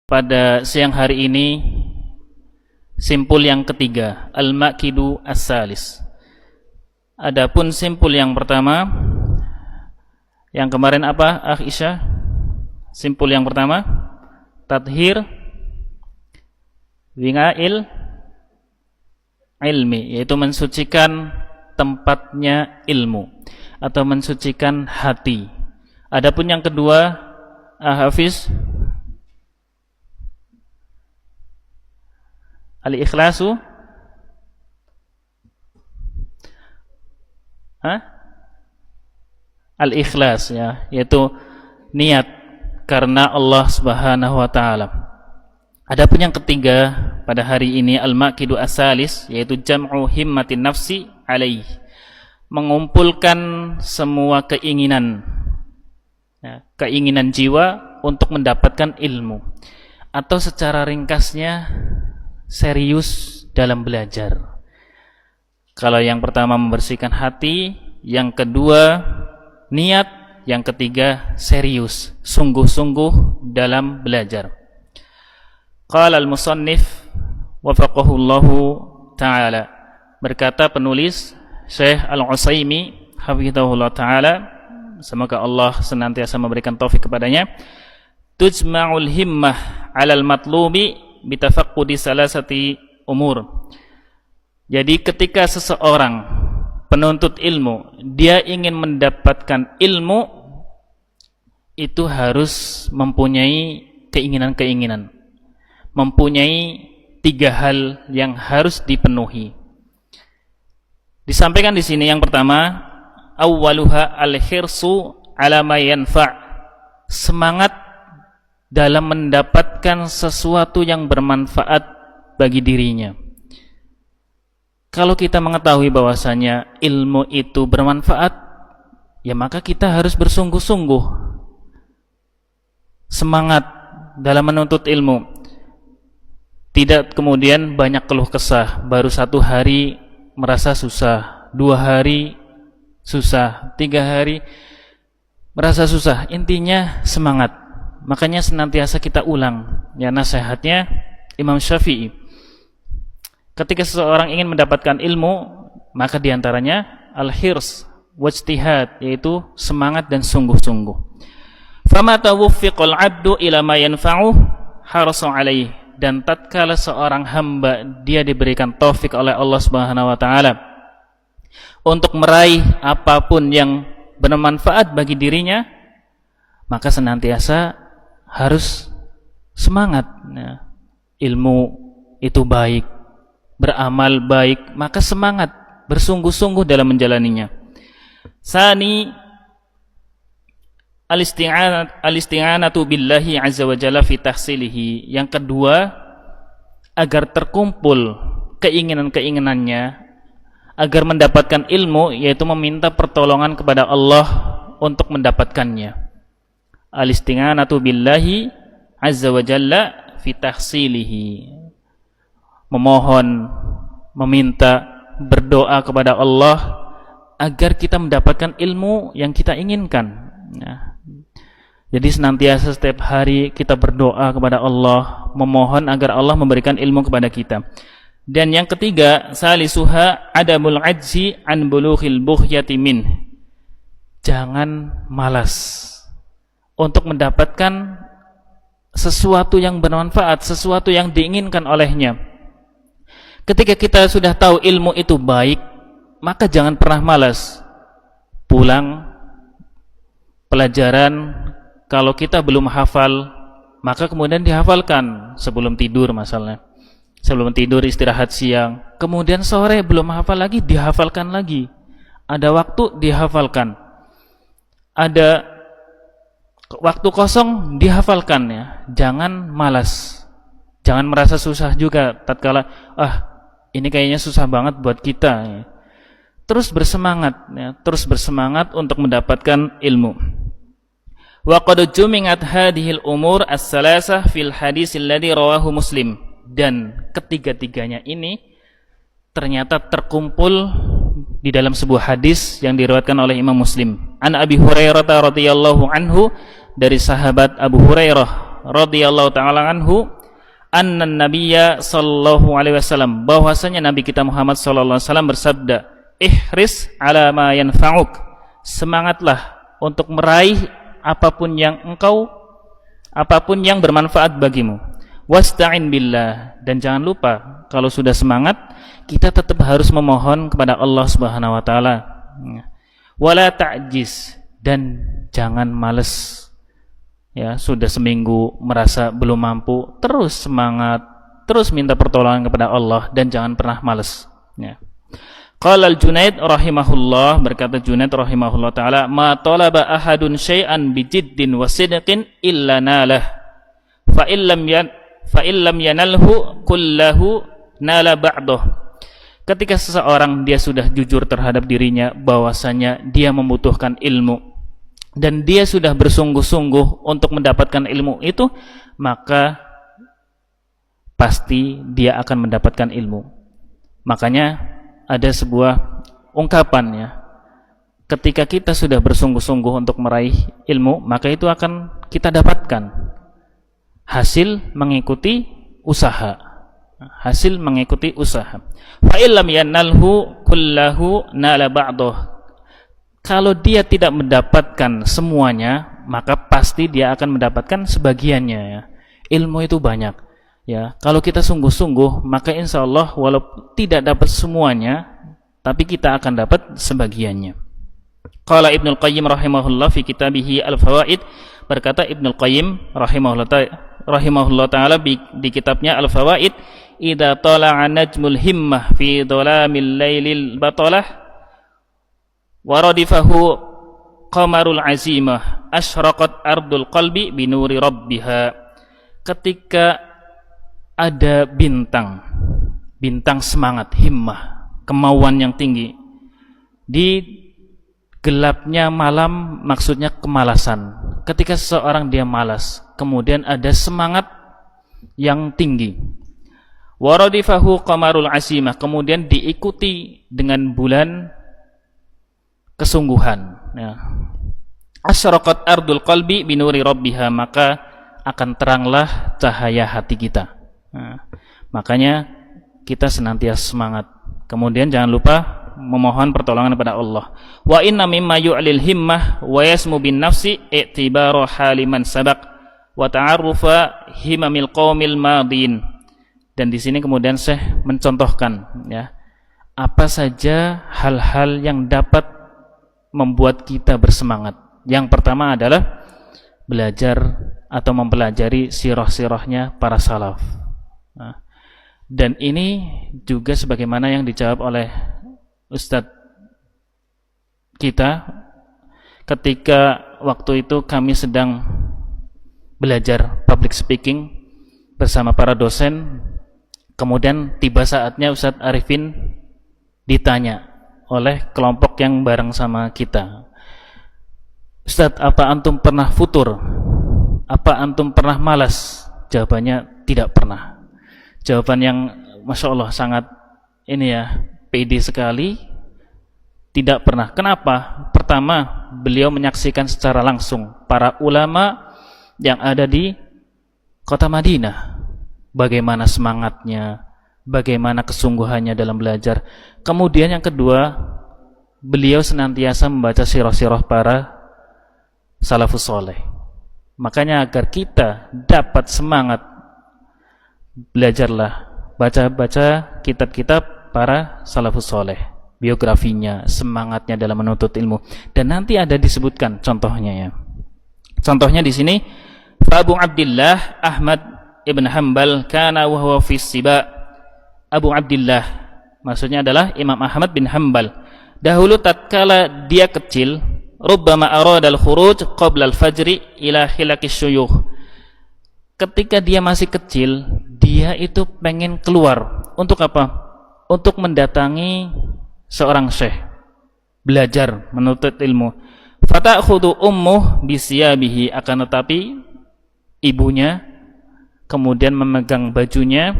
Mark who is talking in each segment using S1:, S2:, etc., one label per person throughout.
S1: Pada siang hari ini simpul yang ketiga, al-makidu as-salis. Adapun simpul yang pertama, yang kemarin apa, Aisyah? Simpul yang pertama, tathhir winga'il ilmi, yaitu mensucikan tempatnya ilmu atau mensucikan hati. Adapun yang kedua, Hafiz, al-ikhlasu, al-ikhlas, ya, yaitu niat karena Allah Subhanahu wa taala. Adapun yang ketiga pada hari ini, al-makidu as-salis, yaitu jam'u himmatin nafsi alaih, mengumpulkan semua keinginan, ya, keinginan jiwa untuk mendapatkan ilmu, atau secara ringkasnya serius dalam belajar. Kalau yang pertama membersihkan hati, yang kedua niat, yang ketiga serius, sungguh-sungguh dalam belajar. Qala al-musannif wafaqahullahu ta'ala, berkata penulis Syekh Al-Utsaimin hafizahullah ta'ala, semoga Allah senantiasa memberikan taufik kepadanya, tujma'ul himmah 'alal matlubi bitafaqqudi salasati umur. Jadi ketika seseorang penuntut ilmu, dia ingin mendapatkan ilmu, itu harus mempunyai keinginan-keinginan, mempunyai 3 hal yang harus dipenuhi. Disampaikan di sini yang pertama, awwaluha al-hirsu 'ala ma yanfa', semangat dalam mendapatkan sesuatu yang bermanfaat bagi dirinya. Kalau kita mengetahui bahwasanya ilmu itu bermanfaat, ya maka kita harus bersungguh-sungguh semangat dalam menuntut ilmu. Tidak kemudian banyak keluh kesah, baru 1 hari merasa susah, 2 hari susah, 3 hari merasa susah. Intinya semangat. Makanya senantiasa kita ulang, ya, nasihatnya Imam Syafi'i. Ketika seseorang ingin mendapatkan ilmu, maka diantaranya al-hirs wajtihad, yaitu semangat dan sungguh-sungguh. Fama tawfiqal 'abdu ila ma yanfa'uh harasa 'alaihi, dan tatkala seorang hamba dia diberikan taufik oleh Allah Subhanahu wa taala untuk meraih apapun yang bermanfaat bagi dirinya, maka senantiasa harus semangat, ya. Ilmu itu baik, beramal baik, maka semangat, bersungguh-sungguh dalam menjalaninya. Sani al-isti'anatu billahi azza wa jalla fi tahsilihi. Yang kedua, agar terkumpul keinginan-keinginannya agar mendapatkan ilmu, yaitu meminta pertolongan kepada Allah untuk mendapatkannya. Al-isti'anatu billahi azza wa jalla fi tahsilihi, memohon, meminta, berdoa kepada Allah agar kita mendapatkan ilmu yang kita inginkan, ya. Jadi senantiasa setiap hari kita berdoa kepada Allah, memohon agar Allah memberikan ilmu kepada kita. Dan yang ketiga, salisuha adamul ajzi an bulughil bughyati min, jangan malas untuk mendapatkan sesuatu yang bermanfaat, sesuatu yang diinginkan olehnya. Ketika kita sudah tahu ilmu itu baik, maka jangan pernah malas. Pulang pelajaran, kalau kita belum hafal, maka kemudian dihafalkan sebelum tidur misalnya. Sebelum tidur istirahat siang, kemudian sore belum hafal lagi, dihafalkan lagi. Ada waktu, dihafalkan. Ada waktu kosong, dihafalkan, ya. Jangan malas. Jangan merasa susah juga tatkala ini kayaknya susah banget buat kita, ya. Terus bersemangat, ya. Terus bersemangat untuk mendapatkan ilmu. Wa qad jumi'at hadhil umur as-salasah fil hadis alladhi rawahu Muslim. Dan ketiga-tiganya ini ternyata terkumpul di dalam sebuah hadis yang diriwayatkan oleh Imam Muslim. An Abi Hurairah radhiyallahu anhu, dari sahabat Abu Hurairah radhiyallahu taala anhu anna nabiyya sallallahu alaihi wasallam, bahwasanya nabi kita Muhammad sallallahu alaihi wasallam bersabda, ihris ala ma yanfa'uk, semangatlah untuk meraih apapun yang bermanfaat bagimu. Wasta'in billah, dan jangan lupa kalau sudah semangat kita tetap harus memohon kepada Allah Subhanahu wa taala. Wala ta'jiz, dan jangan males. Ya, sudah seminggu merasa belum mampu, terus semangat, terus minta pertolongan kepada Allah dan jangan pernah males. Ya. Qala al-Junaid rahimahullah, berkata Junaid rahimahullah taala, ma talaba ahadun syai'an bijiddin wa sidqin illa nalah. Fa illam yanalhu kullahu nala ba'dahu. Ketika seseorang dia sudah jujur terhadap dirinya bahwasanya dia membutuhkan ilmu dan dia sudah bersungguh-sungguh untuk mendapatkan ilmu itu, maka pasti dia akan mendapatkan ilmu. Makanya ada sebuah ungkapan, ya, ketika kita sudah bersungguh-sungguh untuk meraih ilmu, maka itu akan kita dapatkan hasil mengikuti usaha. Hasil mengikuti usaha. Fa illam yanalhu kullahu nala ba'dahu. Kalau dia tidak mendapatkan semuanya, maka pasti dia akan mendapatkan sebagiannya, ya. Ilmu itu banyak, ya. Kalau kita sungguh-sungguh, maka insya Allah walaupun tidak dapat semuanya, tapi kita akan dapat sebagiannya. Qala Ibnul Qayyim rahimahullah fi kitabihi Al-Fawaid, berkata Ibnul Qayyim rahimahullah ta'ala di kitabnya Al-Fawaid, idza tala'a najmul himmah fi dhalamil lailil batalah waradifahu qamarul azimah asyraqat ardul qalbi binuri rabbiha. Ketika ada bintang semangat, himmah, kemauan yang tinggi, di gelapnya malam, maksudnya kemalasan. Ketika seseorang dia malas, kemudian ada semangat yang tinggi, waradifahu qamarul azimah, kemudian diikuti dengan bulan kesungguhan, ya. Asyraqat ardul qalbi binuri rabbiha, maka akan teranglah cahaya hati kita. Nah, makanya kita senantiasa semangat. Kemudian jangan lupa memohon pertolongan kepada Allah. Wa inna mimma yu'lil himmah wa yasmu bin nafsi i'tibaru haliman sabaq wa ta'arrufa himamil qaumil madin. Dan di sini kemudian Syekh mencontohkan, ya, apa saja hal-hal yang dapat membuat kita bersemangat. Yang pertama adalah belajar atau mempelajari sirah-sirahnya para salaf. Nah, dan ini juga sebagaimana yang dijawab oleh Ustadz kita ketika waktu itu kami sedang belajar public speaking bersama para dosen. Kemudian tiba saatnya Ustadz Arifin ditanya oleh kelompok yang bareng sama kita, Ustadz, apa antum pernah futur? Apa antum pernah malas? Jawabannya tidak pernah. Jawaban yang Masya Allah sangat ini, ya, pede sekali. Tidak pernah. Kenapa? Pertama, beliau menyaksikan secara langsung para ulama yang ada di kota Madinah, bagaimana semangatnya, bagaimana kesungguhannya dalam belajar. Kemudian yang kedua, beliau senantiasa membaca sirah-sirah para salafus soleh. Makanya agar kita dapat semangat, belajarlah, baca-baca kitab-kitab para salafus soleh, biografinya, semangatnya dalam menuntut ilmu. Dan nanti ada disebutkan contohnya, ya. Contohnya di sini, Abu Abdillah Ahmad ibn Hanbal kana wa huwa fi siba. Abu Abdillah maksudnya adalah Imam Ahmad bin Hanbal. Dahulu tatkala dia kecil, rubbama arada al-khuruj qabla al-fajri ila khilaqis syuyukh. Ketika dia masih kecil, dia itu pengen keluar untuk apa? Untuk mendatangi seorang syekh, belajar, menuntut ilmu. Fata'khudhu ummuh bisiyabihi, akan tetapi ibunya kemudian memegang bajunya,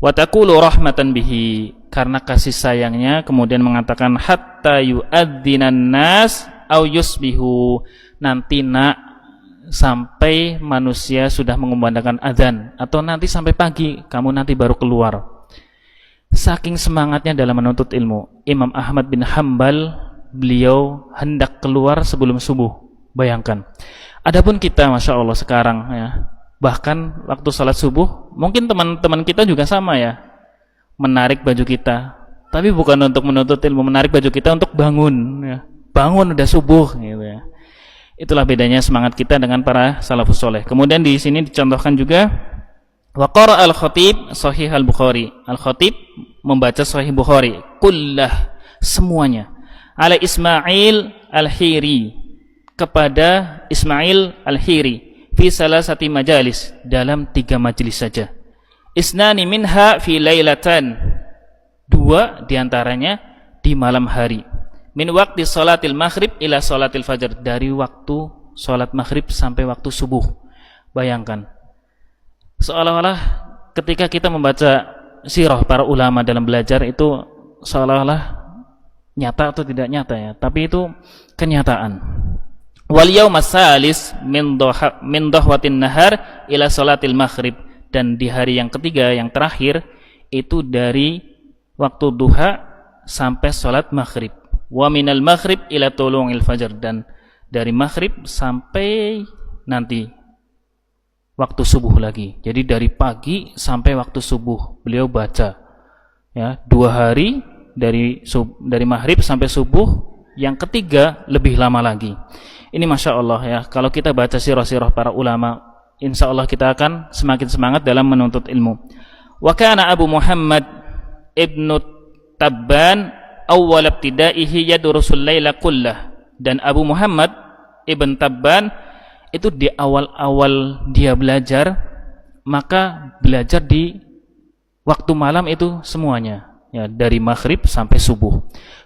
S1: wa taqulu rahmatan bihi, karena kasih sayangnya kemudian mengatakan hatta yu'adzinan nas au yusbihu, nanti nak sampai manusia sudah mengumandangkan adzan, atau nanti sampai pagi, kamu nanti baru keluar. Saking semangatnya dalam menuntut ilmu, Imam Ahmad bin Hambal, beliau hendak keluar sebelum subuh. Bayangkan. Adapun kita, Masya Allah sekarang ya, bahkan waktu salat subuh, mungkin teman-teman kita juga sama ya, menarik baju kita, tapi bukan untuk menuntut ilmu, menarik baju kita untuk bangun ya. Bangun udah subuh gitu ya. Itulah bedanya semangat kita dengan para salafus soleh. Kemudian di sini dicontohkan juga wa qara al-khatib sahih al-Bukhari. Al-khatib membaca sahih Bukhari kullah, semuanya, ala Ismail al-Hiri, kepada Ismail al-Hiri, fi salasati majalis, dalam 3 majelis saja. Isnani minha fi lailatan, 2 diantaranya di malam hari. Min waqti salatil maghrib ila salatil fajar, dari waktu salat maghrib sampai waktu subuh. Bayangkan, seolah-olah ketika kita membaca sirah para ulama dalam belajar itu seolah-olah nyata atau tidak nyata ya, tapi itu kenyataan. Wal yaumas salis min dhahwatin nahar ila salatil maghrib, dan di hari yang ketiga, yang terakhir, itu dari waktu duha sampai salat maghrib. Wa minal maghrib ila tulu'il fajar, dan dari maghrib sampai nanti waktu subuh lagi. Jadi dari pagi sampai waktu subuh beliau baca ya, 2 hari, dari maghrib sampai subuh. Yang ketiga lebih lama lagi. Ini Masya Allah ya, kalau kita baca sirah-sirah para ulama, insya Allah kita akan semakin semangat dalam menuntut ilmu. Wa kana Abu Muhammad ibnu Tabban awwal ibtidaihi yadrusul laila kullah, dan Abu Muhammad ibn Tabban itu di awal-awal dia belajar, maka belajar di waktu malam itu semuanya ya, dari maghrib sampai subuh.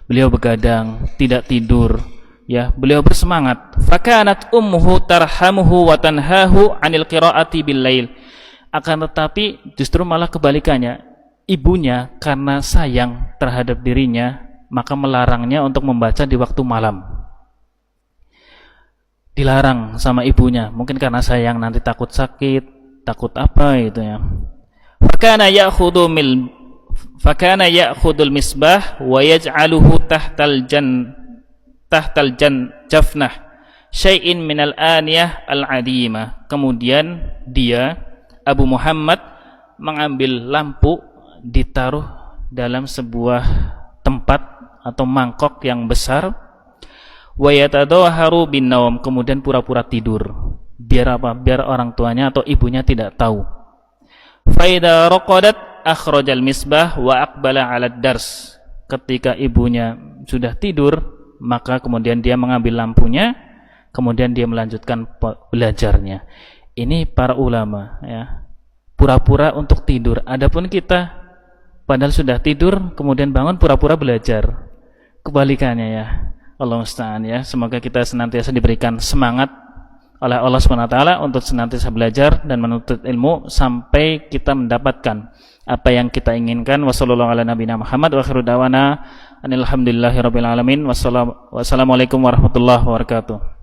S1: Beliau begadang, tidak tidur ya, beliau bersemangat. Fakanat ummuhu tarhamuhu wa tanhahu 'anil qiraati bil lail. Akan tetapi justru malah kebalikannya, ibunya karena sayang terhadap dirinya maka melarangnya untuk membaca di waktu malam. Dilarang sama ibunya, mungkin karena sayang, nanti takut sakit, takut apa gitu ya. Fakana ya'khudul misbah wa yaj'aluhu tahtal jafnah syai'in minal aniyah al-adimah. Kemudian dia, Abu Muhammad, mengambil lampu, ditaruh dalam sebuah tempat atau mangkok yang besar, wa yatadawharu bin naum, kemudian pura-pura tidur. Biar apa? Biar orang tuanya atau ibunya tidak tahu. Fa idza raqadat akhrajal misbah wa aqbala 'ala dars. Ketika ibunya sudah tidur, maka kemudian dia mengambil lampunya, kemudian dia melanjutkan belajarnya. Ini para ulama ya, pura-pura untuk tidur. Adapun kita padahal sudah tidur, kemudian bangun pura-pura belajar. Kebalikannya ya. Allah musta'an ya. Semoga kita senantiasa diberikan semangat oleh Allah SWT untuk senantiasa belajar dan menuntut ilmu sampai kita mendapatkan apa yang kita inginkan. Wassallallahu ala nabiyina Muhammad wa akhiru da'wana alhamdulillahirabbil alamin. Wassalamualaikum warahmatullahi wabarakatuh.